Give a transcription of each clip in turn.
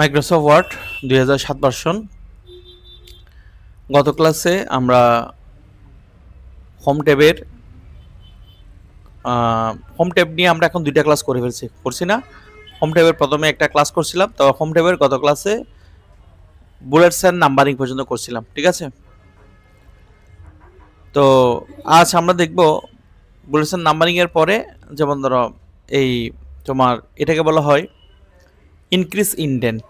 Microsoft word 2007 version. গত ক্লাসে আমরা হোম ট্যাবের হোম ট্যাব নিয়ে আমরা এখন দুইটা ক্লাস করছি না। হোম ট্যাবের প্রথমে একটা ক্লাস করছিলাম, তো হোম ট্যাবের গত ক্লাসে বুলেটস অ্যান্ড নাম্বারিং পর্যন্ত করছিলাম, ঠিক আছে। তো আজ আমরা দেখব বুলেটস অ্যান্ড নাম্বারিং এর পরে, যেমন ধরো এই তোমার এটাকে বলা হয় ইনক্রিজ ইনডেন্ট।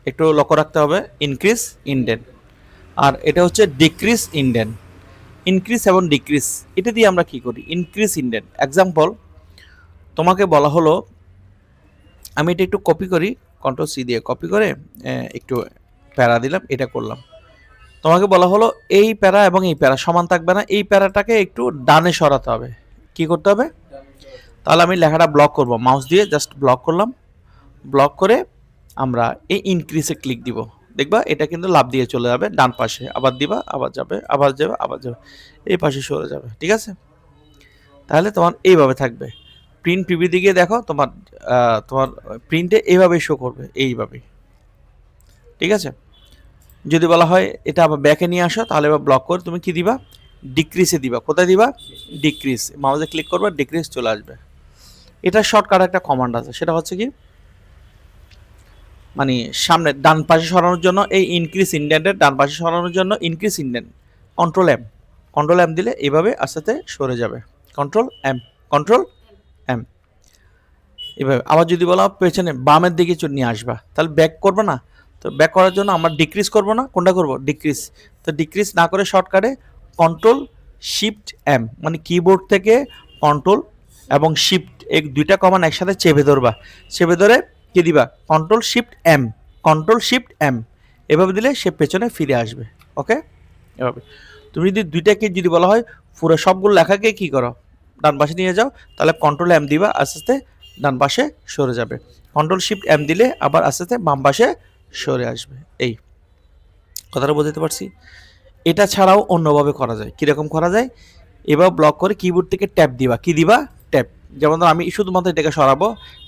একটু লক্ষ্য রাখতে হবে, ইনক্রিজ ইনডেন্ট, আর এটা হচ্ছে ডিক্রিজ ইনডেন্ট। ইনক্রিজ এবং ডিক্রিজ এটা দিয়ে আমরা কি করি, ইনক্রিজ ইনডেন্ট। এক্সাম্পল, তোমাকে বলা হলো, আমি এটা একটু কপি করি, কন্ট্রোল সি দিয়ে কপি করে একটু প্যারা দিলাম, এটা করলাম। তোমাকে বলা হলো এই প্যারা এবং এই প্যারা সমান থাকবে না, এই প্যারাটাকে একটু ডানে সরাতে হবে। কি করতে হবে? তাহলে আমি লেখাটা ব্লক করব, মাউস দিয়ে জাস্ট ব্লক করলাম। ব্লক করে আমরা এই ইনক্রিজে ক্লিক দিব, দেখবা এটা কিন্তু লাভ দিয়ে চলে যাবে ডান পাশে, আবার দিবা, আবার যাবে, আবার যাবে, আবার যাবে, এই পাশে সরে যাবে, ঠিক আছে। তাহলে তোমার এইভাবে থাকবে। প্রিন্ট প্রিভিউ দিকে দেখো, তোমার তোমার প্রিন্টে এইভাবেই শো করবে, এইভাবেই, ঠিক আছে। যদি বলা হয় এটা আবার ব্যাকে নিয়ে আসো, তাহলে এবার ব্লক করে তুমি কি দিবা, ডিক্রিজে দিবা। কোথায় দিবা? ডিক্রিজ। মাউসে ক্লিক করবে, ডিক্রিজ চলে আসবে। এটা শর্টকাট একটা কমান্ড আছে, সেটা হচ্ছে কি, মানে সামনে ডান পাশে সরানোর জন্য এই ইনক্রিজ ইনডেন্টের ডান পাশে সরানোর জন্য increase indent, control M. Control M দিলে এইভাবে আস্তে আস্তে সরে যাবে, কন্ট্রোল এম, কন্ট্রোল এম, এভাবে। আবার যদি বলা পেছনে বামের দিকে নিয়ে আসবা, তাহলে ব্যাক করবে না। তো ব্যাক করার জন্য আমরা ডিক্রিজ করব না, কোনটা করব? ডিক্রিজ। তো ডিক্রিজ না করে শর্টকাটে কন্ট্রোল শিফট এম, মানে কিবোর্ড থেকে কন্ট্রোল এবং শিফট এই দুইটা কমান্ড একসাথে চেপে ধরবা। চেপে ধরে কি দিবা? Control shift M, control shift M, এভাবে দিলে সে পেছনে ফিরে আসবে। ওকে, এভাবে। তুমি যদি দুইটাকে যদি বলা হয় পুরো সবগুলো লেখাকে কি করো, ডান পাশে নিয়ে যাও, তাহলে কন্ট্রোল এম দিবা, আস্তে আস্তে ডান পাশে সরে যাবে। কন্ট্রোল শিফট এম দিলে আবার আস্তে আস্তে বাম পাশে সরে আসবে। এই কথাটা বোঝাতে পারছি? এটা ছাড়াও অন্যভাবে করা যায়। কীরকম করা যায়? এবার ব্লক করে কিবোর্ড থেকে ট্যাপ দিবা। কি দিবা? ট্যাপ। যেমন আমি শুধুমাত্র এটাকে সরাবো,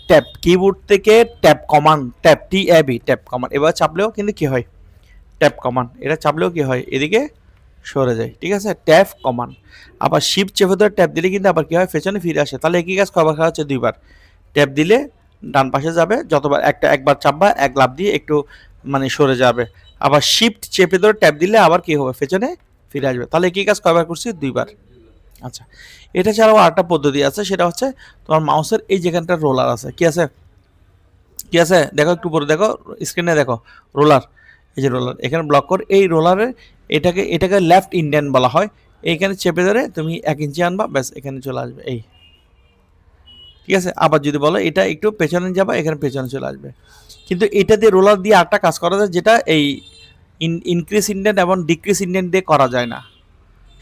ট্যাপ। কিবোর্ড থেকে tap command, tap, T A B, tap command. এবার চাপলেও কিন্তু কি হয়, ট্যাপ কমান্ড। এটা চাপলেও কি হয়, এদিকে সরে যায়, ঠিক আছে। Tap command. আবার শিফট চেপে ধরে ট্যাপ দিলে কিন্তু আবার কি হয়, পেছনে ফিরে আসে। তাহলে একই কাজ কয়বার করা হচ্ছে? দুইবার। ট্যাপ দিলে ডান পাশে যাবে, যতবার একবার চাপবা এক লাফ দিয়ে একটু মানে সরে যাবে। আবার শিফট চেপে ধরে ট্যাপ দিলে আবার কি হবে, পেছনে ফিরে আসবে। তাহলে একই কাজ কয়বার করছি? দুইবার। আচ্ছা, এটা ছাড়াও আরেকটা পদ্ধতি আছে, সেটা হচ্ছে তোমার মাউসের এই যেখানটা রোলার আছে, কি আছে, কি আছে দেখো, একটু পরে দেখো, স্ক্রিনে দেখো রোলার, এই যে রোলার, এখানে ব্লক কর। এই রোলারের এটাকে লেফট ইন্ডিয়ান বলা হয়। এইখানে চেপে ধরে তুমি 1 ইঞ্চি আনবা, ব্যাস এখানে চলে আসবে, এই, ঠিক আছে। আবার যদি বলো এটা একটু পেছনে যাবা, এখানে পেছনে চলে আসবে। কিন্তু এটা দিয়ে রোলার দিয়ে আরেকটা কাজ করা যায়, যেটা এই ইনক্রিজ ইন্ডেন্ট এবং ডিক্রিজ ইন্ডেন্ট দিয়ে করা যায় না।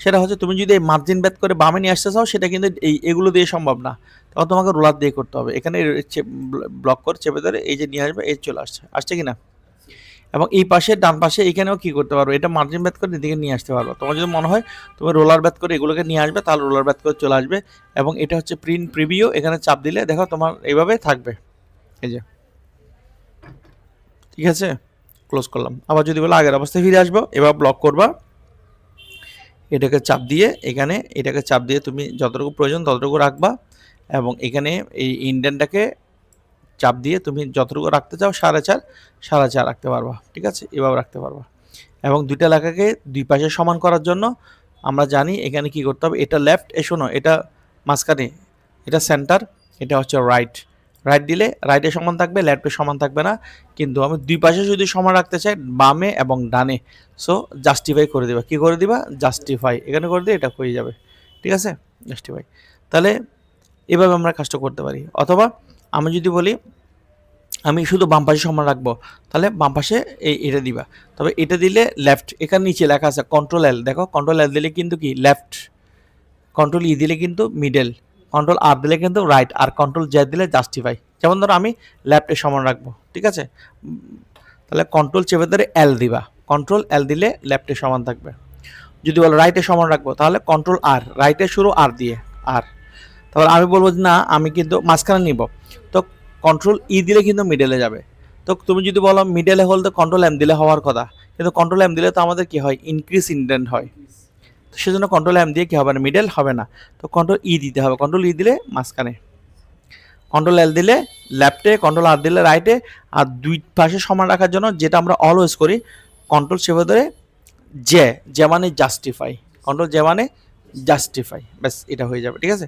সেটা হচ্ছে তুমি যদি এই মার্জিন ব্যাথ করে বামে নিয়ে আসতে চাও, সেটা কিন্তু এগুলো দিয়ে সম্ভব না। তখন তোমাকে রোলার দিয়ে করতে হবে। এখানে ব্লক করে চেপে ধরে এই যে নিয়ে আসবে, এই চলে আসছে, আসছে কি না। এবং এই পাশে ডান পাশে এখানেও কি করতে পারবো, এটা মার্জিন ব্যাথ করে এদিকে নিয়ে আসতে পারবো। তোমার যদি মনে হয় তুমি রোলার ব্যাথ করে এগুলোকে নিয়ে আসবে, তাহলে রোলার ব্যাথ করে চলে আসবে। এবং এটা হচ্ছে প্রিন্ট প্রিভিউ, এখানে চাপ দিলে দেখো তোমার এইভাবে থাকবে, এই যে, ঠিক আছে। ক্লোজ করলাম। আবার যদি বলো আগের অবস্থায় ফিরে আসবো, এবার ব্লক করবা, এটাকে চাপ দিয়ে এখানে, এটাকে চাপ দিয়ে তুমি যতটুকু প্রয়োজন ততটুকু রাখবা। এবং এখানে এই ইন্ডেনটাকে চাপ দিয়ে তুমি যতটুকু রাখতে চাও 4.5 রাখতে পারবা, ঠিক আছে, এভাবে রাখতে পারবা। এবং দুইটা লেখাকে দুই পাশে সমান করার জন্য আমরা জানি এখানে কি করতে হবে, এটা লেফট, শোনো এটা মাঝখানে, এটা সেন্টার, এটা হচ্ছে রাইট। রাইট দিলে রাইটে সমান থাকবে, লেফটে সমান থাকবে না। কিন্তু আমি দুই পাশে যদি সমান রাখতে চাই, বামে এবং ডানে, সো জাস্টিফাই করে দিবা। কি করে দিবা? জাস্টিফাই, এখানে করে দিয়ে এটা হয়ে যাবে, ঠিক আছে, জাস্টিফাই। তাহলে এভাবে আমরা কাজটা করতে পারি। অথবা আমি যদি বলি আমি শুধু বাম পাশে সমান রাখবো, তাহলে বাম পাশে এটা দিবা। তবে এটা দিলে লেফট, এখানে নিচে লেখা আছে কন্ট্রোল এল, দেখো কন্ট্রোল এল দিলে কিন্তু কি লেফট, কন্ট্রোল ই দিলে কিন্তু মিডল, কন্ট্রোল আর দিলে কিন্তু রাইট, আর কন্ট্রোল জেড দিলে জাস্টিফাই। যেমন ধরো আমি লেফটে সমান রাখবো, ঠিক আছে, তাহলে কন্ট্রোল চেপে ধরে এল দিবা, কন্ট্রোল এল দিলে লেফটে সমান থাকবে। যদি বলো রাইটে সমান রাখবো, তাহলে কন্ট্রোল আর, রাইটে শুরু আর দিয়ে, আর। তাহলে আমি বলবো না আমি কিন্তু মাঝখানে নিব, তো কন্ট্রোল ই দিলে কিন্তু মিডলে যাবে। তো তুমি যদি বলো মিডলে হল তো কন্ট্রোল এম দিলে হওয়ার কথা, কিন্তু কন্ট্রোল এম দিলে তো আমাদের কি হয় ইনক্রিজ ইন্ডেন্ট হয়, তো সেজন্য কন্ট্রোল এম দিয়ে কি হবে না মিডল হবে না, তো কন্ট্রোল ই দিতে হবে, কন্ট্রোল ই দিলে মাঝখানে, কন্ট্রোল এল দিলে লেফটে, কন্ট্রোল আর দিলে রাইটে, আর দুই পাশে সমান রাখার জন্য যেটা আমরা অলওয়েজ করি কন্ট্রোল চেপে ধরে যে মানে জাস্টিফাই, কন্ট্রোল যে মানে জাস্টিফাই, ব্যাস এটা হয়ে যাবে। ঠিক আছে,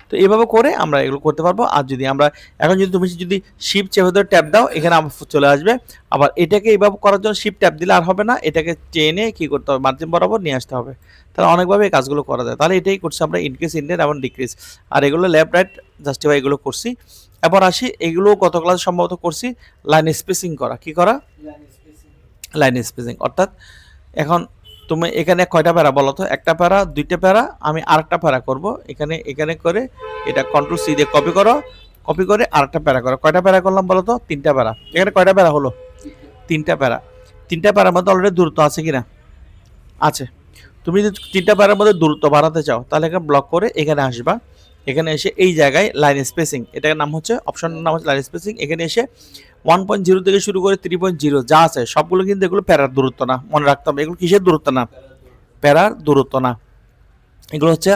তো এইভাবে করে আমরা এগুলো করতে পারবো। আর যদি আমরা এখন যদি তুমি যদি শিপ চেপে ধরে ট্যাপ দাও এখানে আবার চলে আসবে, আবার এটাকে এইভাবে করার জন্য শিপ ট্যাপ দিলে আর হবে না, এটাকে টেনে কী করতে হবে মার্জিন বরাবর নিয়ে আসতে হবে, তাহলে অনেকভাবে এই কাজগুলো করা যায়। তাহলে এটাই করছি আমরা ইনক্রিজ ইন্ডেন্ট এবং ডিক্রিজ, আর এগুলো লেফট রাইট জাস্টিফাই এগুলো করছি। এবার আসি এগুলো গত ক্লাসে সম্ভবত করছি লাইন স্পেসিং করা, কি করা লাইন স্পেসিং, অর্থাৎ এখন তুমি এখানে কয়টা প্যারা বলো তো, একটা প্যারা দুইটা প্যারা, আমি আরেকটা প্যারা করব এখানে, এখানে করে এটা কন্ট্রোল সি দিয়ে কপি করো, কপি করে আরেকটা প্যারা করো, কয়টা প্যারা করলাম বলো তো, তিনটা প্যারা, এখানে কয়টা প্যারা হলো তিনটা প্যারা, তিনটা প্যারার মধ্যে অলরেডি দূরত্ব আছে কিনা আছে, তুমি যদি তিনটা প্যারার মধ্যে দূরত্ব বাড়াতে চাও তাহলে এখানে ব্লক করে এখানে আসবা, এখানে এসে এই জায়গায় লাইন স্পেসিং, এটার নাম হচ্ছে অপশনের নাম হচ্ছে লাইন স্পেসিং, এখানে এসে 1.0 থেকে শুরু করে 3.0 যা আছে সবগুলো কিন্তু এগুলো প্যারার দূরত্ব না, মনে রাখতে হবে এগুলো কিসের দূরত্ব না, প্যারার দূরত্ব না, এগুলো হচ্ছে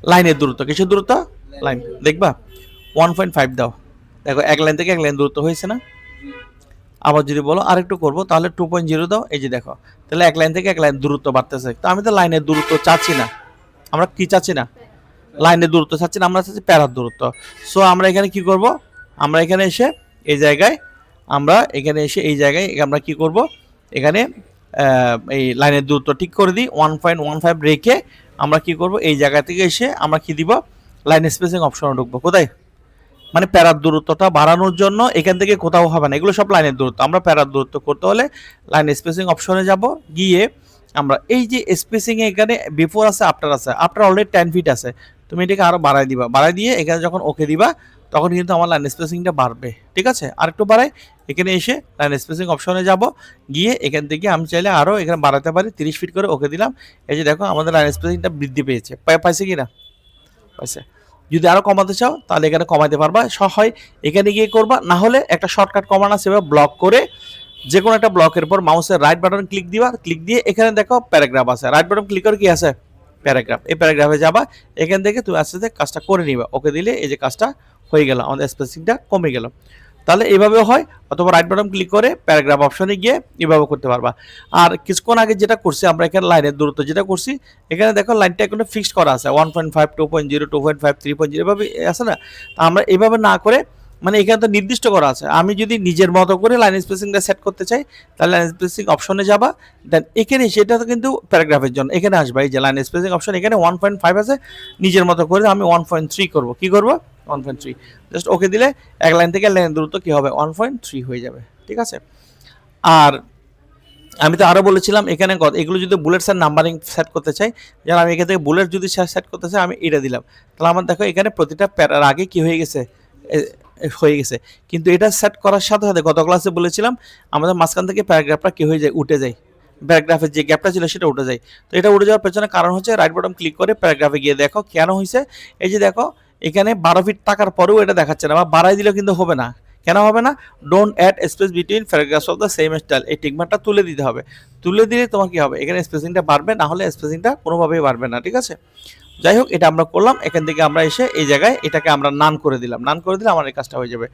লাইনের দূরত্ব, কিসের দূরত্ব লাইন, দেখবা 1.5 দাও, দেখো এক লাইন থেকে এক লাইন দূরত্ব হয়েছে না। আবার যদি বলো আরেকটু করবো তাহলে 2.0 দাও, এই যে দেখো তাহলে এক লাইন থেকে এক লাইন দূরত্ব বাড়তেছে, তো আমি তো লাইনের দূরত্ব চাচ্ছি না, আমরা কি চাচ্ছি না লাইনের দূরত্ব চাচ্ছি না, আমরা চাচ্ছি প্যারার দূরত্ব। সো আমরা এখানে কি করব, আমরা এখানে এসে এই জায়গায়, আমরা এখানে এসে এই জায়গায় আমরা কি করব, এখানে এই লাইনের দূরত্ব ঠিক করে দিই 1.15 রেখে আমরা কি করব এই জায়গা থেকে এসে আমরা কি দিব লাইন স্পেসিং অপশনে ঢুকবো, কোথায় মানে প্যারার দূরত্বটা বাড়ানোর জন্য এখান থেকে কোথাও হবে না, এগুলো সব লাইনের দূরত্ব, আমরা প্যারার দূরত্ব করতে হলে লাইন স্পেসিং অপশনে যাব, গিয়ে আমরা এই যে স্পেসিং এ এখানে বিফোর আছে আফটার আছে, আফটার অলরেডি 10 ফিট আছে, তুমি এটাকে আরো বাড়াই দিবা, বাড়াই দিয়ে এখানে যখন ওকে দিবা তখন কিন্তু আমার লাইন স্পেসিংটা বাড়বে। ঠিক আছে, আরেকটু বাড়াই, এখানে এসে লাইন স্পেসিং অপশনে যাব, গিয়ে এখান থেকে আমি চাইলে আরও এখানে বাড়াতে পারি 30 ফিট করে, ওকে দিলাম, এই যে দেখো আমাদের লাইন স্পেসিংটা বৃদ্ধি পেয়েছে, পাইছে কি না পাইছে। যদি আরো কমাতে চাও তাহলে এখানে কমাতে পারবা, হয় এখানে গিয়ে করবা, না হলে একটা শর্টকাট কমানো আছে ব্লক করে যে কোনো একটা ব্লকের পর মাউসের রাইট বাটন ক্লিক দিবা, ক্লিক দিয়ে এখানে দেখো প্যারাগ্রাফ আছে, রাইট বাটন ক্লিক করে কি আছে প্যারাগ্রাফ, এই প্যারাগ্রাফে যাবা, এখান থেকে তুমি আস্তে আস্তে কাজটা করে নিবা, ওকে দিলে এই যে কাজটা হয়ে গেল, আমাদের স্পেসিংটা কমে গেল। তাহলে এইভাবেও হয়, অথবা রাইট বাটন ক্লিক করে প্যারাগ্রাফ অপশনে গিয়ে এভাবে করতে পারবা। আর কিছুক্ষণ আগে যেটা করছি আমরা এখানে লাইনের দূরত্ব যেটা করছি, এখানে দেখো লাইনটা এখানে ফিক্সড করা আছে 1.5 2.0 2.5 3.0 এভাবে আছে না, তা আমরা এভাবে না করে মানে এখানে তো নির্দিষ্ট করা আছে, আমি যদি নিজের মতো করে লাইন স্পেসিংটা সেট করতে চাই তাহলে লাইন স্পেসিং অপশনে যাবা, দেন এখানে সেটা তো কিন্তু প্যারাগ্রাফের জন্য এখানে আসবা, এই যে লাইন স্পেসিং অপশন এখানে 1.5 আছে, নিজের মতো করে আমি 1.3 করব, কি করব 1.3, জাস্ট ওকে দিলে এক লাইন থেকে লাইন দূরত্ব কি হবে 1.3 হয়ে যাবে। ঠিক আছে, আর আমি তো আরও বলেছিলাম এখানে এগুলো যদি বুলেটসের নাম্বারিং সেট করতে চাই, যেমন আমি এখান থেকে বুলেট যদি সেট করতে চাই আমি এটা দিলাম, তাহলে আমার দেখো এখানে প্রতিটা প্যারার আগে কি হয়ে গেছে হয়ে গেছে, কিন্তু এটা সেট করার সাথে সাথে গত ক্লাসে বলেছিলাম আমাদের মাঝখান থেকে প্যারাগ্রাফটা কি হয়ে যায় উঠে যায়, প্যারাগ্রাফের যে গ্যাপটা ছিল সেটা উঠে যায়, তো এটা উঠে যাওয়ার পেছনে কারণ হচ্ছে রাইট বাটন ক্লিক করে প্যারাগ্রাফে গিয়ে দেখো কেন হয়েছে, এই যে দেখো এখানে 12 ফিট থাকার পরেও এটা দেখাচ্ছে না, বা বাড়াই দিলেও কিন্তু হবে না, কেন হবে না, don't add space between paragraphs of the same style, এই টিকমার্কটা তুলে দিতে হবে, তুলে দিলে তোমার কি হবে এখানে স্পেসিংটা বাড়বে, না হলে স্পেসিংটা কোনোভাবেই বাড়বে না। ঠিক আছে, যাই হোক এটা আমরা করলাম, এখান থেকে আমরা এসে এই জায়গায় এটাকে আমরা নান করে দিলাম, নান করে দিলে আমার এই কাজটা হয়ে যাবে।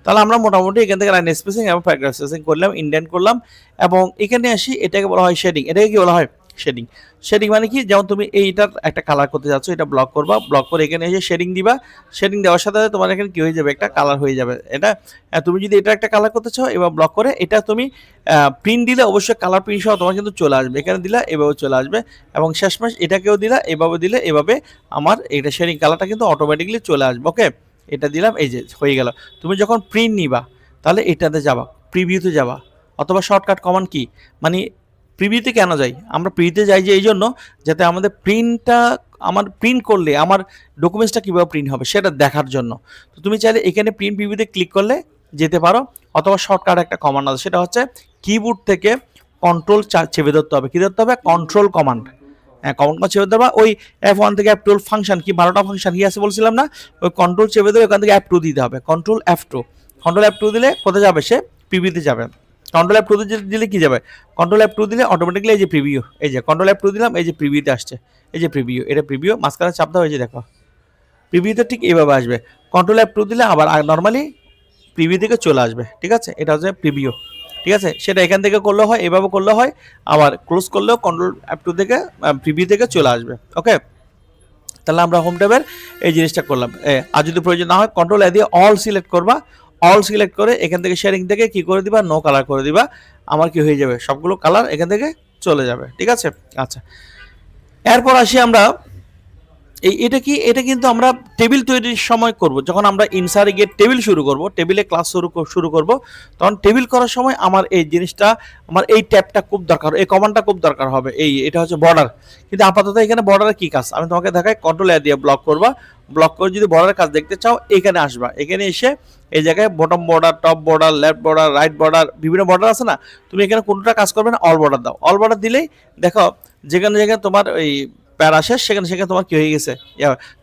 তাহলে আমরা মোটামুটি এখান থেকে লাইন স্পেসিং এবং প্যারাগ্রাফ স্পেসিং করলাম, ইন্ডেন্ট করলাম, এবং এখানে আসি এটাকে বলা হয় শেডিং, এটাকে কি বলা হয় শেডিং, শেডিং মানে কি, যেমন তুমি এইটার একটা কালার করতে যাচ্ছ, এটা ব্লক করবা, ব্লক করে এখানে এসে শেডিং দিবা, শেডিং দেওয়ার সাথে সাথে তোমার এখানে কি হয়ে যাবে একটা কালার হয়ে যাবে, এটা তুমি যদি এটা একটা কালার করতে চাও এবার ব্লক করে এটা তুমি প্রিন্ট দিলে অবশ্যই কালার প্রিন্ট সহ তোমার কিন্তু চলে আসবে, এখানে দিলা এভাবে চলে আসবে, এবং শেষমেশ এটাকেও দিলা এভাবে দিলে এভাবে আমার এটা শেডিং কালারটা কিন্তু অটোমেটিকলি চলে আসবে। ওকে, এটা দিলাম, এই যে হয়ে গেল। তুমি যখন প্রিন্ট নিবা তাহলে এটাতে যাবা, প্রিভিউতে যাবা, অথবা শর্টকাট কমান্ড কি মানে প্রিভিউতে কেন যাই, আমরা প্রিভিউতে যাই যে এই জন্য যাতে আমাদের প্রিন্টটা আমার প্রিন্ট করলে আমার ডকুমেন্টসটা কীভাবে প্রিন্ট হবে সেটা দেখার জন্য। তো তুমি চাইলে এখানে প্রিন্ট প্রিভিউতে ক্লিক করলে যেতে পারো, অথবা শর্টকাট একটা কমান্ড আছে, সেটা হচ্ছে কিবোর্ড থেকে কন্ট্রোল চেপে ধরতে হবে, কী ধরতে হবে কন্ট্রোল কমান্ড, হ্যাঁ কমান্ড চেপে ধরবা, ওই F1 থেকে F12 ফাংশন কি 12টা ফাংশন কি আছে বলছিলাম না, ওই কন্ট্রোল চেপে ধরে ওখান থেকে F2 দিতে হবে, কন্ট্রোল F2 দিলে কোথায় যাবে সে প্রিভিউতে যাবেন। কন্ট্রোল F2 দিলে কি যাবে, কন্ট্রোল F2 দিলে অটোমেটিক্যালি এই যে প্রিভিউ, এই যে কন্ট্রোল F2 দিলাম, এই যে প্রিভিউতে আসছে, এই যে প্রিভিউ, এটা প্রিভিউ, মাঝখানে চাপ দেওয়া হয়েছে দেখো, প্রিভিউতে ঠিক এইভাবে আসবে। কন্ট্রোল F2 দিলে আবার নর্মালি প্রিভিউ থেকে চলে আসবে, ঠিক আছে, এটা হচ্ছে প্রিভিউ, ঠিক আছে। সেটা এখান থেকে করলে হয়, এভাবে করলে হয়, আবার ক্লোজ করলেও কন্ট্রোল F2 থেকে প্রিভিউ থেকে চলে আসবে। ওকে, তাহলে আমরা হোম ট্যাবের এই জিনিসটা করলাম। আর যদি প্রয়োজন না হয় কন্ট্রোল এ দিয়ে অল সিলেক্ট করবা, অল সিলেক্ট করে এখান থেকে শেয়ারিং থেকে কি করে দিবা, নো কালার করে দিবা, আমার কি হয়ে যাবে, সবগুলো কালার এখান থেকে চলে যাবে, ঠিক আছে। আচ্ছা, এরপর আসি আমরা এটা কি, এটা কিন্তু আমরা টেবিল তৈরির সময় করব, যখন আমরা ইনসারে গিয়ে টেবিল শুরু করব, টেবিলে ক্লাস শুরু করব, তখন টেবিল করার সময় আমার এই জিনিসটা, আমার এই ট্যাবটা খুব দরকার, এই কমান্ডটা খুব দরকার হবে। এটা হচ্ছে বর্ডার, কিন্তু আপাতত এখানে বর্ডারে কি কাজ আমি তোমাকে দেখাই। কন্ট্রোল এ দিয়ে ব্লক করবা, ব্লক করে যদি বর্ডারের কাজ দেখতে চাও এখানে আসবা, এখানে এসে এই জায়গায় bottom border, top border, left border, right border, বিভিন্ন বর্ডার আছে না, তুমি এখানে কোনটা কাজ করবে না, অল বর্ডার দাও। অল বর্ডার দিলেই দেখো যেখানে যেখানে তোমার ওই প্যারা শেষ, সেখানে সেখানে তোমার কি হয়ে গেছে,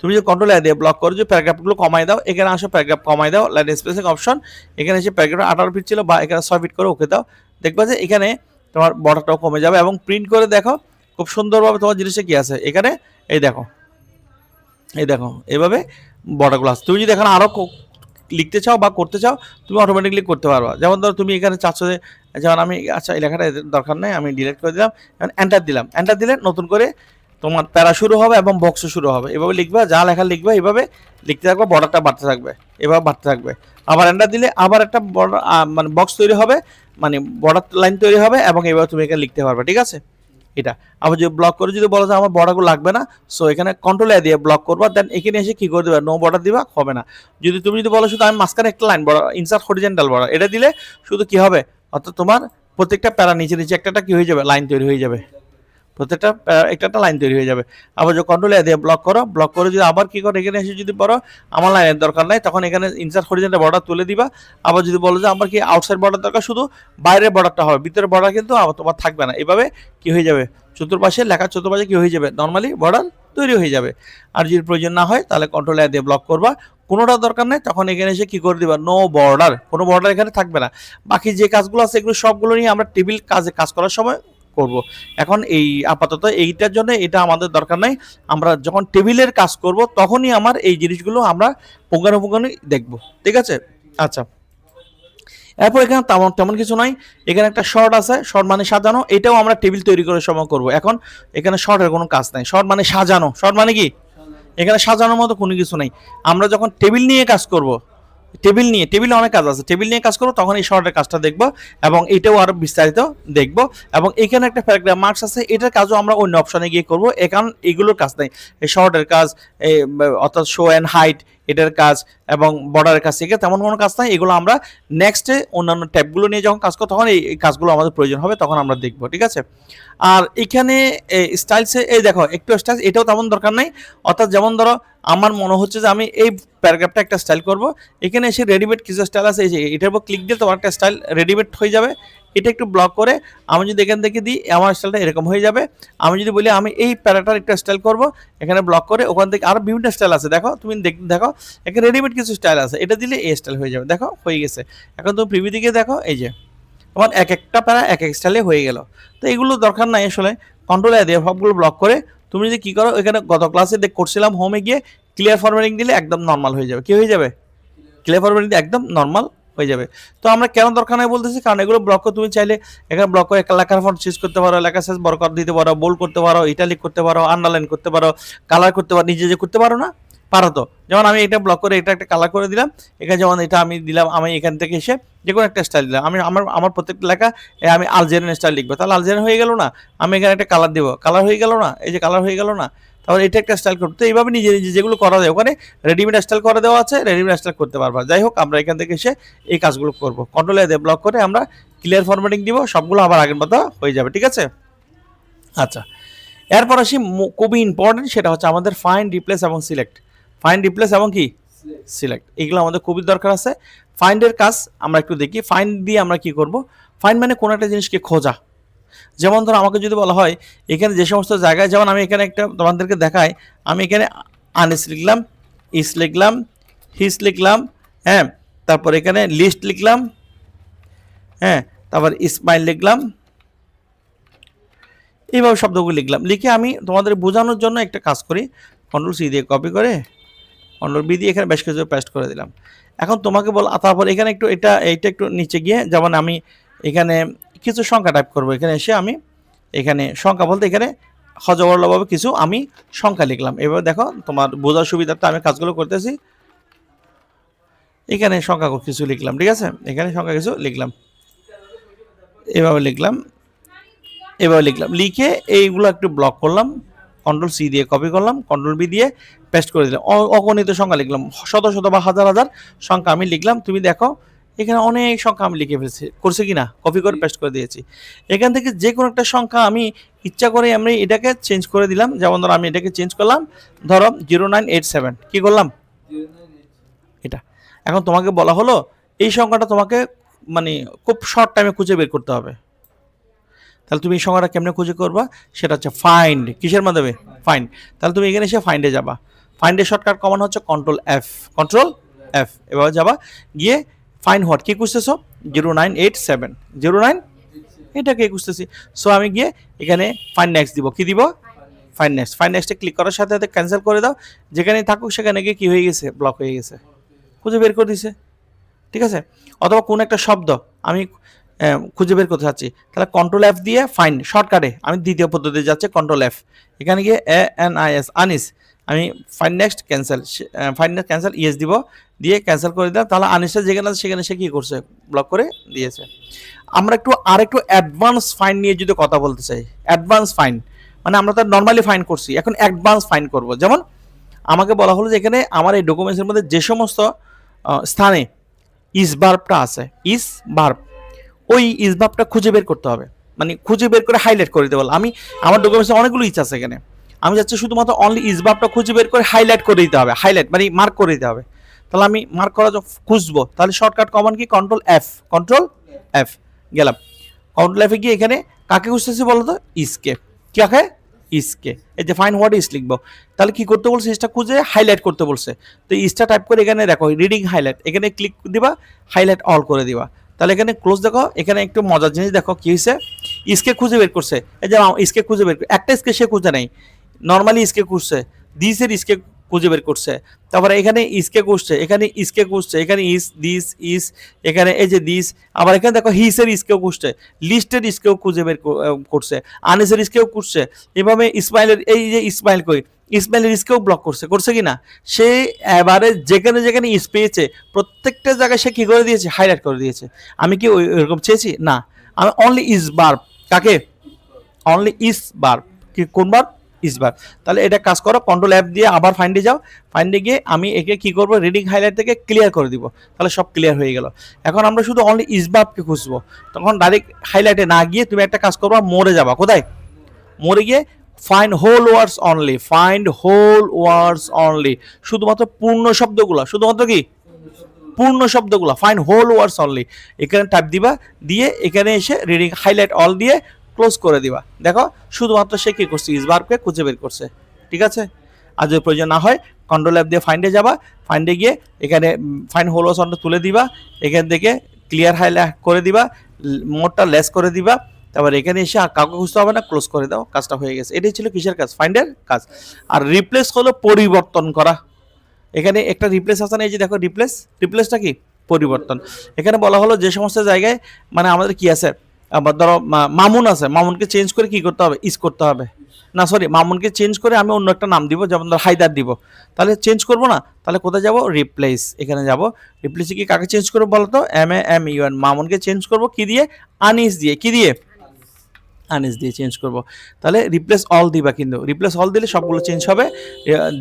তুমি যদি কন্ট্রোল এ দিয়ে ব্লক করো, যে প্যারাগ্রাফগুলো কমাই দাও, এখানে আসো প্যারাগ্রাফ কমাই দাও, লাইন স্পেসিং অপশন, এখানে এসে প্যারাগ্রাফ 18 ফিট ছিল বা এখানে 6 ফিট করে ওকে দাও, দেখবা যে এখানে তোমার বর্ডারটাও কমে যাবে। এবং প্রিন্ট করে দেখো খুব সুন্দরভাবে তোমার জিনিসটা কি আছে এখানে, এই দেখো, এই দেখো এইভাবে বর্ডারগুলো আছে। তুমি যদি এখানে আরও লিখতে চাও বা করতে চাও, তুমি অটোমেটিকলি করতে পারবা। যেমন ধরো তুমি এখানে চাচ্ছ যে, যেমন আমি, আচ্ছা এই লেখাটা দরকার নেই, আমি ডিলিট করে দিলাম, এন্টার দিলাম, এন্টার দিলে নতুন করে তোমার প্যারা শুরু হবে এবং বক্সও শুরু হবে। এভাবে লিখবা, যা লেখা লিখবা এইভাবে লিখতে থাকবে, বর্ডারটা বাড়তে থাকবে, এভাবে বাড়তে থাকবে। আবার এন্টার দিলে আবার একটা বর্ডার মানে বক্স তৈরি হবে, মানে বর্ডার লাইন তৈরি হবে, এবং এভাবে তুমি এখানে লিখতে পারবে, ঠিক আছে। এটা আবার যদি ব্লক করে যদি বলো যে আমার বর্ডারগুলো লাগবে না, সো এখানে কন্ট্রোল এ দিয়ে ব্লক করবা, দেন এখানে এসে কি করে দেবে, নো বর্ডার দিবা, হবে না। যদি তুমি যদি বলো শুধু আমি মাঝখানে একটা line border, insert horizontal border, এটা দিলে শুধু কি হবে, অর্থাৎ তোমার প্রত্যেকটা প্যারা নিচে নিচে একটা কি হয়ে যাবে, লাইন তৈরি হয়ে যাবে, প্রত্যেকটা একটা লাইন তৈরি হয়ে যাবে। আবার যদি কন্ট্রোল এ দিয়ে ব্লক করো, ব্লক করে যদি আবার কি করো, এখানে এসে যদি বলো আমার লাইনের দরকার নাই, তখন এখানে ইনসার্ট হরিজন্টাল বর্ডার তুলে দিবা। আবার যদি বলো যে আমার কি আউটসাইড বর্ডার দরকার, শুধু বাইরের বর্ডারটা হবে, ভিতরের বর্ডার কিন্তু আবার তোমার থাকবে না। এভাবে কি হয়ে যাবে, চতুর্পাশে লেখার চতুর্পাশে কি হয়ে যাবে, নর্মালি বর্ডার তৈরি হয়ে যাবে। আর যদি প্রয়োজন না হয় তাহলে কন্ট্রোল এ দিয়ে ব্লক করবা, কোনোটা দরকার নেই, তখন এখানে এসে কি করে দিবা, নো বর্ডার, কোনো বর্ডার এখানে থাকবে না। বাকি যে কাজগুলো আছে এগুলো সবগুলো নিয়ে আমরা টেবিল কাজ করার সময় করব। এখন এই আপাতত এইটার জন্য এটা আমাদের দরকার নাই, আমরা যখন টেবিলের কাজ করব তখনই আমার এই জিনিসগুলো আমরা পুঙ্খানুপুঙ্খানু দেখব, ঠিক আছে। আচ্ছা, এরপর এখানে তেমন কিছু নাই, এখানে একটা শর্ট আছে, শর্ট মানে সাজানো, এটাও আমরা টেবিল তৈরি করার সময় করব। এখন এখানে শর্টের কোনো কাজ নাই, শর্ট মানে সাজানো, শর্ট মানে কি, এখানে সাজানোর মতো কোনো কিছু নেই। আমরা যখন টেবিল নিয়ে কাজ করব, টেবিলে অনেক কাজ আছে, টেবিল নিয়ে কাজ করবো, তখন এই শর্টের কাজটা দেখবো, এবং এটাও আরো বিস্তারিত দেখবো। এবং এখানে একটা প্যারাগ্রাফ মার্কস আছে, এটার কাজও আমরা অন্য অপশনে গিয়ে করবো। এখন এগুলোর কাজ নেই, এই শর্টের কাজ, অর্থাৎ শো অ্যান্ড হাইট, এটার কাজ এবং বর্ডারের কাজ থেকে তেমন কোনো কাজ নাই। এগুলো আমরা নেক্সটে অন্যান্য ট্যাবগুলো নিয়ে যখন কাজ করবো, তখন এই কাজগুলো আমাদের প্রয়োজন হবে, তখন আমরা দেখবো, ঠিক আছে। আর এখানে স্টাইলসে এই দেখো একটু স্টাইল, এটাও তেমন দরকার নাই। অর্থাৎ যেমন ধরো আমার মনে হচ্ছে যে আমি এই প্যারাগ্রাফটা একটা স্টাইল করব, এখানে এসে রেডিমেড কিছু স্টাইল আছে, এই যে এটার উপর ক্লিক দিয়ে তোমার একটা স্টাইল রেডিমেড হয়ে যাবে। এটা একটু ব্লক করে আমি যদি এখান থেকে দিই, আমার স্টাইলটা এরকম হয়ে যাবে। আমি যদি বলি আমি এই প্যারাটার একটা স্টাইল করব, এখানে ব্লক করে ওখান থেকে আরও বিভিন্ন স্টাইল আছে, দেখো তুমি দেখো এখানে রেডিমেড কিছু স্টাইল আছে, এটা দিলে এই স্টাইল হয়ে যাবে, দেখো হয়ে গেছে। এখন তুমি প্রিভিউ দিকে দেখো, এই যে আমার এক একটা প্যারা এক এক স্টাইলে হয়ে গেল। তো এগুলো দরকার নাই আসলে, কন্ট্রোল এ দিয়ে সবগুলো ব্লক করে তুমি যদি কি করো, এখানে গত ক্লাসে করছিলাম হোমে গিয়ে ক্লিয়ার ফরম্যাটিং দিলে একদম নর্মাল হয়ে যাবে। কি হয়ে যাবে, ক্লিয়ার ফরম্যাটিং দিলে একদম নর্মাল হয়ে যাবে। তো আমরা কেন দরকার নাই বলতেছি, কারণ এগুলো ব্লক করে তুমি চাইলে এখানে ব্লক করে লেখার ফন্ট চেঞ্জ করতে পারো, লেখা সাইজ বড় করে দিতে পারো, বোল্ড করতে পারো, ইটালিক করতে পারো, আন্ডারলাইন করতে পারো, কালার করতে পারো, নিজে যে করতে পারো না, পারো তো। যেমন আমি এটা ব্লক করে এটা একটা কালার করে দিলাম, এখানে যেমন এটা আমি দিলাম, আমি এখান থেকে এসে যে কোনো একটা স্টাইল দিলাম, আমি আমার প্রত্যেকটা লেখা আমি আলজেরিয়ান স্টাইল লিখবো, তাহলে আলজেরিয়ান হয়ে গেল না। আমি এখানে একটা কালার দিব, কালার হয়ে গেল না, এই যে কালার হয়ে গেল না। তাহলে এটা একটা স্টাইল করতে, এইভাবে নিজে নিজে যেগুলো করা যায়, ওখানে রেডিমেড স্টাইল করে দেওয়া আছে, রেডিমেড স্টাইল করতে পারবা। যাই হোক, আমরা এখান থেকে এসে এই কাজগুলো করবো, কন্ট্রোল এ দিয়ে ব্লক করে আমরা ক্লিয়ার ফরম্যাটিং দিব, সবগুলো আবার আগের মতো হয়ে যাবে, ঠিক আছে। আচ্ছা, এরপর আসি খুবই ইম্পর্টেন্ট, সেটা হচ্ছে আমাদের ফাইন্ড, রিপ্লেস এবং সিলেক্ট। ফাইন্ড, রিপ্লেস এবং কি সিলেক্ট, এগুলো আমাদের খুবই দরকার আছে। ফাইন্ডের কাজ আমরা একটু দেখি। ফাইন্ড দিয়ে আমরা কি করব, ফাইন্ড মানে কোনো একটা জিনিসকে খোঁজা। যেমন ধরো আমাকে যদি বলা হয় এখানে যে সমস্ত জায়গায়, যেমন আমি এখানে একটা তোমাদেরকে দেখাই, আমি এখানে আনিস লিখলাম, ইস লিখলাম, হিস লিখলাম, হ্যাঁ, তারপর এখানে লিস্ট লিখলাম, হ্যাঁ, তারপর ইসমাইল লিখলাম, এইভাবে শব্দগুলো লিখলাম। লিখে আমি তোমাদের বোঝানোর জন্য একটা কাজ করি, কন্ট্রোল সি দিয়ে কপি করে কন্ট্রোল বি দিয়ে এখানে বেশ কিছু পেস্ট করে দিলাম। এখন তোমাকে বল, তারপর এখানে একটু এইটা একটু নিচে গিয়ে, যেমন আমি এখানে কিছু সংখ্যা টাইপ করব, এখানে এসে আমি এখানে সংখ্যা বলতে এখানে হজবরলভাবে কিছু আমি সংখ্যা লিখলাম। এভাবে দেখো তোমার বোঝার সুবিধার্থে আমি কাজগুলো করতেছি। এখানে সংখ্যা কিছু লিখলাম, ঠিক আছে, এখানে সংখ্যা কিছু লিখলাম, এভাবে লিখলাম, এভাবে লিখলাম। লিখে এইগুলো একটু ব্লক করলাম, কন্ট্রোল সি দিয়ে কপি করলাম, কন্ট্রোল বি দিয়ে পেস্ট করে দিলাম। অগণিত সংখ্যা লিখলাম, শত শত বা হাজার হাজার সংখ্যা আমি লিখলাম। তুমি দেখো এখানে অনেক সংখ্যা আমি লিখে ফেলছি, করছে কি না, কপি করে পেস্ট করে দিয়েছি। এখান থেকে যে কোনো একটা সংখ্যা আমি ইচ্ছা করে আমি এটাকে চেঞ্জ করে দিলাম। যেমন ধরো আমি এটাকে চেঞ্জ করলাম, ধরো 0987, কি করলাম এটা। এখন তোমাকে বলা হলো এই সংখ্যাটা তোমাকে মানে খুব শর্ট টাইমে খুঁজে বের করতে হবে। তাহলে তুমি এই সংখ্যাটা কেমনে খুঁজে করবা, সেটা হচ্ছে ফাইন্ড, কিসের মাধ্যমে, ফাইন্ড। তাহলে তুমি এখানে এসে ফাইন্ডে যাবা, ফাইন্ডের শর্টকাট কমান হচ্ছে কন্ট্রোল এফ, কন্ট্রোল এফ, এভাবে যাবা, গিয়ে ফাইন্ড হোয়াট, কি খুঁজতেছো, 0987, 09 এটাকে খুঁজতেছি। সো আমি গিয়ে এখানে ফাইন্ড নেক্সট দিব, কি দিব, ফাইন্ড নেক্সট। ফাইন্ড নেক্সটে ক্লিক করার সাথে সাথে ক্যান্সেল করে দাও, যেখানে থাকুক সেখানে গিয়ে কি হয়ে গেছে, ব্লক হয়ে গেছে, খুঁজে বের করে দিছে, ঠিক আছে। অথবা কোন একটা শব্দ আমি খুঁজে বের করতে চাচ্ছি, তাহলে কন্ট্রোল এফ দিয়ে ফাইন্ড শর্টকাটে আমি দ্বিতীয় পদ্ধতি যাচ্ছে কন্ট্রোল এফ, এখানে গিয়ে ANIS আনিস, আমি find next cancel, find next cancel yes দিব, দিয়ে ক্যান্সেল করে দিলাম। তাহলে আনিসটা যেখানে আছে সেখানে সে কী করছে, ব্লক করে দিয়েছে। আমরা একটু আরেকটু অ্যাডভান্স ফাইন্ড নিয়ে যদি কথা বলতে চাই, অ্যাডভান্স ফাইন্ড মানে আমরা তো নর্মালি ফাইন্ড করছি, এখন অ্যাডভান্স ফাইন্ড করব। যেমন আমাকে বলা হলো যে এখানে আমার এই ডকুমেন্টসের মধ্যে যে সমস্ত স্থানে ইস ভার্বটা আছে, ইস ভার্ব, ওই ইস ভার্বটা খুঁজে বের করতে হবে, মানে খুঁজে বের করে হাইলাইট করে দিতে বল। আমি আমার ডকুমেন্টসে অনেকগুলো ইচ্ছা আছে, এখানে আমি যাচ্ছি শুধুমাত্র অনলি ইস ভার্বটা খুঁজে বের করে হাইলাইট করে দিতে হবে, হাইলাইট মানে মার্ক করে দিতে হবে। তাহলে আমি মার্ক করা খুঁজবো, তাহলে শর্টকাট কমান কি, কন্ট্রোল এফ, কন্ট্রোল এফ, গেলাম। কন্ট্রোল এফে গিয়ে এখানে কাকে খুঁজতেছি বলো তো, ইসকে, কাকে, ইসকে, এই যে ফাইন হোয়াট ইস লিখবো। তাহলে কি করতে বলছে, ইসটা খুঁজে হাইলাইট করতে বলছে। তো ইসটা টাইপ করে এখানে দেখো রিডিং হাইলাইট, এখানে ক্লিক দিবা, হাইলাইট অল করে দিবা। তাহলে এখানে ক্লোজ দেখো, এখানে একটু মজার জিনিস দেখো কি হয়েছে, ইসকে খুঁজে বের করছে। এই যে ইসকে খুঁজে বের, একটা ইসকে সে খুঁজে নেই, নর্মালি ইসকে খুঁজছে, দিসের ইসকে খুঁজে বের করছে। তারপরে এখানে ইসকে খুঁজছে, এখানে ইসকে খুঁজছে, এখানে ইস, দিস, ইস, এখানে এই যে দিস, আবার এখানে দেখো হিসের ইসকেও খুঁজছে, লিস্টের ইসকেও খুঁজে বের করছে, আনিসের ইসকেও খুঁজছে। এভাবে ইসমাইলের, এই যে ইসমাইল কই, ইসমাইলের ইসকেও ব্লক করছে, করছে কি না। সে এবারে যেখানে যেখানে ইস পেয়েছে প্রত্যেকটা জায়গায় সে কি করে দিয়েছে, হাইলাইট করে দিয়েছে। আমি কি ওইরকম চেয়েছি না, আমি অনলি ইস বার্ব, কাকে, অনলি ইস বার্ব, কি কোন বার্ব, ইসবার। তাহলে এটা কাজ করো, কন্ট্রোল অ্যাপ দিয়ে আবার ফাইন্ডে যাও, ফাইন্ডে গিয়ে আমি একে কি করব, রিডিং হাইলাইট থেকে ক্লিয়ার করে দিব, তাহলে সব ক্লিয়ার হয়ে গেল। এখন আমরা শুধু অনলি ইসবাবকে খুঁজবো, তখন ডাইরেক্ট হাইলাইটে না গিয়ে তুমি একটা কাজ করবা, মোড়ে যাবা, কোথায়, মোড়ে গিয়ে ফাইন্ড হোল ওয়ার্ডস অনলি, ফাইন্ড হোল ওয়ার্ডস অনলি, শুধুমাত্র পূর্ণ শব্দগুলো, শুধুমাত্র কি পূর্ণ শব্দগুলো, ফাইন্ড হোল ওয়ার্ডস অনলি, এখানে টাইপ দিবা, দিয়ে এখানে এসে রিডিং হাইলাইট অল দিয়ে ক্লোজ করে দিবা। দেখো শুধুমাত্র সে কি করছে, ইসবারকে খুঁজে বের করছে, ঠিক আছে। আর যদি প্রয়োজন না হয় কন্ট্রোল অ্যাপ দিয়ে ফাইন্ডে যাবা, ফাইন্ডে গিয়ে এখানে ফাইন্ড হোল ওয়ার্ডস অনলি তুলে দিবা, এখান থেকে ক্লিয়ার হাইলাইট করে দিবা, মোডটা লেস করে দিবা, তারপর এখানে এসে কাউকে খুঁজতে হবে না, ক্লোজ করে দাও, কাজটা হয়ে গেছে। এটাই ছিল কিসের কাজ, ফাইন্ডের কাজ। আর রিপ্লেস হলো পরিবর্তন করা, এখানে একটা রিপ্লেস আছে না, এই যে দেখো রিপ্লেস, রিপ্লেসটা কি, পরিবর্তন। এখানে বলা হলো যে সমস্ত জায়গায় মানে আমাদের কি আছে, আবার ধরো মামুন আছে, মামুনকে চেঞ্জ করে কি করতে হবে, ইস করতে হবে, না সরি মামুনকে চেঞ্জ করে আমি অন্য একটা নাম দিব, যেমন ধরো হায়দার দিব, তাহলে চেঞ্জ করবো না, তাহলে কোথায় যাব, রিপ্লেস, এখানে যাব। রিপ্লেসে কি কাকে চেঞ্জ করবো বলো তো, MAMUN, মামুনকে চেঞ্জ করবো কি দিয়ে, আনিস দিয়ে, কি দিয়ে, আনিস দিয়ে চেঞ্জ করব। তাহলে রিপ্লেস অল দিবা, কিন্তু রিপ্লেস অল দিলে সবগুলো চেঞ্জ হবে,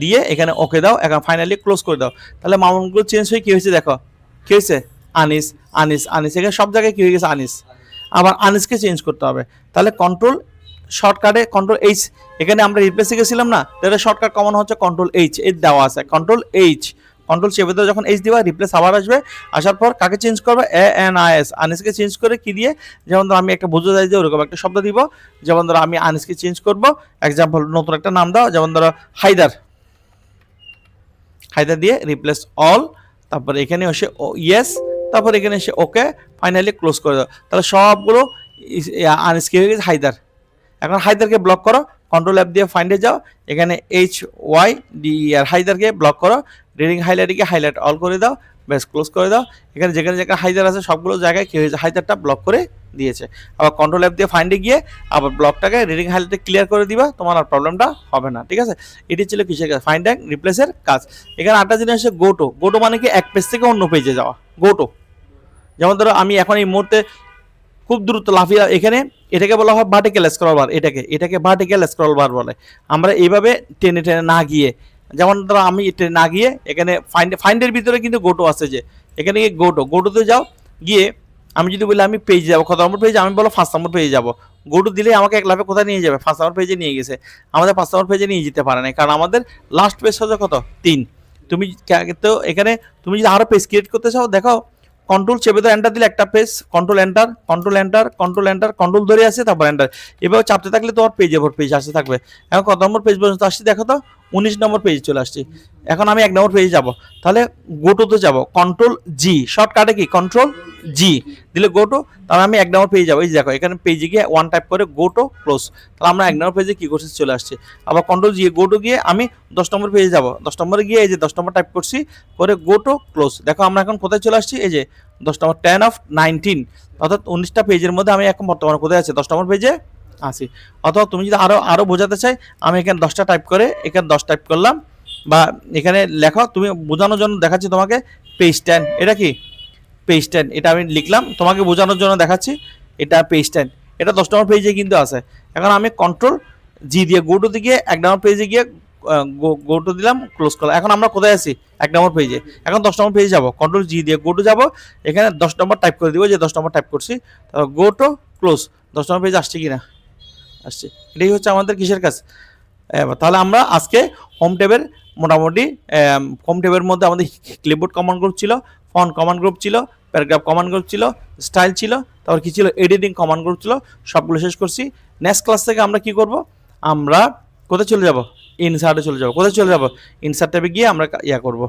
দিয়ে এখানে ওকে দাও, এখন ফাইনালি ক্লোজ করে দাও। তাহলে মামুনগুলো চেঞ্জ হয়ে কী হয়েছে দেখো, কী হয়েছে, আনিস, আনিস, আনিস, এখানে সব জায়গায় কী হয়ে গেছে, আনিস। আবার আনিসকে চেঞ্জ করতে হবে, তাহলে কন্ট্রোল শর্টকাটে কন্ট্রোল এইচ, এখানে আমরা রিপ্লেসে গেছিলাম না, তাহলে শর্টকাট কমন হচ্ছে কন্ট্রোল এইচ, এই দেওয়া আছে কন্ট্রোল এইচ, কন্ট্রোল চেপে দাও, যখন এইচ দিবা রিপ্লেস আবার আসবে, আসার পর কাকে চেঞ্জ করবে, ANIS, আনিসকে চেঞ্জ করে কি দিয়ে, যেমন ধরো আমি একটা বুঝতে চাই যে ওরকম একটা শব্দ দিব, যেমন ধরো আমি আনিসকে চেঞ্জ করব, এক্সাম্পল নতুন একটা নাম দাও, যেমন ধরো হায়দার, হায়দার দিয়ে রিপ্লেস অল, তারপর এখানে এসে ইয়েস, তারপর এখানে এসে ওকে ফাইনালি ক্লোজ করে দাও। তাহলে সবগুলো আনস্ক্রিন হয়ে গেছে হায়দার। এখন হায়দারকে ব্লক করো, কন্ট্রোল অ্যাপ দিয়ে ফাইন্ডে যাও, এখানে HYD আর হায়দারকে ব্লক করো, রিডিং হাইলাইটকে হাইলাইট অল করে দাও, ব্যাস ক্লোজ করে দাও। এখানে যেখানে যেখানে হায়দার আছে সবগুলো জায়গায় কি হয়েছে, হায়দারটা ব্লক করে দিয়েছে। আবার কন্ট্রোল অ্যাপ দিয়ে ফাইন্ডে গিয়ে আবার ব্লকটাকে রিডিং হাইলাইটে ক্লিয়ার করে দিবা, তোমার আর প্রবলেমটা হবে না। ঠিক আছে, এটি ছিল কিসের কাজ, ফাইন্ড অ্যান্ড রিপ্লেসের কাজ। এখানে আটটা জিনিস হচ্ছে গোটো। গোটো মানে কি, এক পেজ থেকে অন্য পেজে যাওয়া, গোটো। যেমন ধরো আমি এখন এই মুহূর্তে খুব দ্রুত লাফিয়ে, এখানে এটাকে বলা হয় ভার্টিক্যাল স্ক্রল বার, এটাকে ভার্টিক্যাল স্ক্রল বার বলে। আমরা এইভাবে টেনে টেনে না গিয়ে, যেমন ধরো আমি টেনে না গিয়ে এখানে ফাইন্ডের ভিতরে কিন্তু গোটো আছে, যে এখানে গিয়ে গোটোতে যাও, গিয়ে আমি যদি বলি আমি পেজে যাবো, কত নম্বর পেজে, আমি বলো 5 নম্বর পেজে যাবো, গোটো দিলে আমাকে এক লাফে কোথায় নিয়ে যাবে, 5 নম্বর পেজে নিয়ে গেছে। আমাদের 5 নম্বর পেজে নিয়ে যেতে পারে না, কারণ আমাদের লাস্ট পেজ হচ্ছে কত, 3। তুমি তো এখানে তুমি যদি আরও পেজ ক্রিয়েট করতে চাও, দেখো কন্ট্রোল চেপে ধরে এন্টার দিলে একটা page, control enter, control enter, control enter, control ধরে আসে, তারপর এন্টার, এভাবে চাপতে থাকলে তোমার পেজের পর পেজ আসতে থাকবে। এখন কত নম্বর পেজ পর্যন্ত আসছি দেখো তো, 19 নম্বর পেজে চলে আসছি। এখন আমি 1 নম্বর পেজে যাব, তাহলে গোটোতে যাব, কন্ট্রোল জি, শর্টকাটে কি কন্ট্রোল জি দিলে গোটো, তাহলে আমি 1 নম্বর পেজে যাবো। এই যে দেখো এখানে পেজে গিয়ে 1 টাইপ করে গোটো ক্লোজ, তাহলে আমরা 1 নম্বর পেজে কি করছি, চলে আসছি। আবার কন্ট্রোল জি গোটো গিয়ে আমি 10 নম্বর পেজে যাব, 10 নম্বরে গিয়ে এই যে 10 নম্বর টাইপ করছি, করে গোটো ক্লোজ। দেখো আমরা এখন কোথায় চলে আসছি, এই যে 10 নম্বর 10 of 19, অর্থাৎ 19টা পেজের মধ্যে আমি এখন বর্তমানে কোথায় আছি, 10 নম্বর পেজে আছি। অথবা তুমি যদি আরও বোঝাতে চাই, আমি এখানে 10টা টাইপ করে এখানে 10 টাইপ করলাম, বা এখানে লেখো, তুমি বোঝানোর জন্য দেখাচ্ছি তোমাকে, পেজ 10, এটা কি পেজ 10, এটা আমি লিখলাম তোমাকে বোঝানোর জন্য দেখাচ্ছি, এটা পেজ 10, এটা 10 নম্বর পেজে কিন্তু আছে। এখন আমি কন্ট্রোল জি দিয়ে গোটো দিয়ে 1 নম্বর পেজে গিয়ে গোটো দিলাম, ক্লোজ করলাম। এখন আমরা কোথায় আছি, 1 নম্বর পেজে। এখন 10 নম্বর পেজে যাব, কন্ট্রোল জি দিয়ে গোটো যাব, এখানে 10 নম্বর টাইপ করে দিব, যে 10 নম্বর টাইপ করছি, গোটো ক্লোজ। 10 নম্বর পেজে আসছে কিনা, আসছে। এটাই হচ্ছে আমাদের কিসের কাজ। তাহলে আমরা আজকে হোম ট্যাবের মোটামুটি হোম ট্যাবের মধ্যে আমাদের ক্লিপবোর্ড কমান্ড গ্রুপ ছিল, ফন্ট কমান্ড গ্রুপ ছিল, প্যারাগ্রাফ কমান্ড গ্রুপ ছিল, স্টাইল ছিল, তারপর কি ছিল, এডিটিং কমান্ড গ্রুপ ছিল, সবগুলো শেষ করছি। নেক্সট ক্লাস থেকে আমরা কি করব, আমরা কোথায় চলে যাব, ইনসার্টে চলে যাব। কোথায় চলে যাব, ইনসার্ট ট্যাবে গিয়ে আমরা করব।